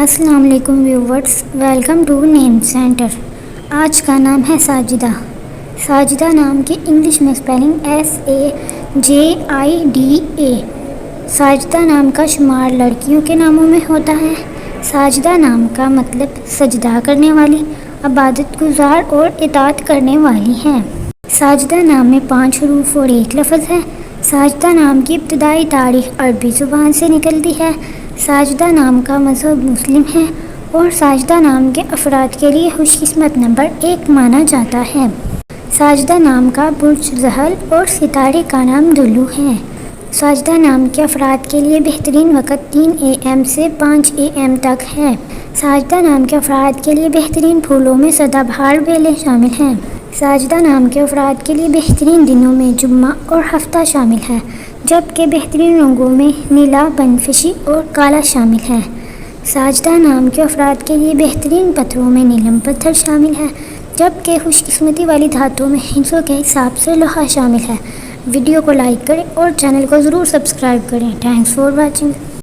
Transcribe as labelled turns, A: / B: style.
A: السلام علیکم viewers, welcome to name centre. آج کا نام ہے ساجدہ۔ ساجدہ نام کی انگلش میں اسپیلنگ SAJIDA۔ ساجدہ نام کا شمار لڑکیوں کے ناموں میں ہوتا ہے۔ ساجدہ نام کا مطلب سجدہ کرنے والی، عبادت گزار اور اطاعت کرنے والی ہے۔ ساجدہ نام میں 5 حروف اور 1 لفظ ہے۔ ساجدہ نام کی ابتدائی تاریخ عربی زبان سے نکلتی ہے۔ ساجدہ نام کا مذہب مسلم ہے اور ساجدہ نام کے افراد کے لیے خوش قسمت نمبر 1 مانا جاتا ہے۔ ساجدہ نام کا برج زحل اور ستارے کا نام دلو ہے۔ ساجدہ نام کے افراد کے لیے بہترین وقت 3 AM سے 5 AM تک ہے۔ ساجدہ نام کے افراد کے لیے بہترین پھولوں میں سدا بہار بیلیں شامل ہیں۔ ساجدہ نام کے افراد کے لیے بہترین دنوں میں جمعہ اور ہفتہ شامل ہے، جبکہ بہترین رنگوں میں نیلا، بنفشی اور کالا شامل ہے۔ ساجدہ نام کے افراد کے لیے بہترین پتھروں میں نیلم پتھر شامل ہے، جبکہ خوش قسمتی والی دھاتوں میں ہندسوں کے حساب سے لوہا شامل ہے۔ ویڈیو کو لائک کریں اور چینل کو ضرور سبسکرائب کریں۔ Thanks for watching.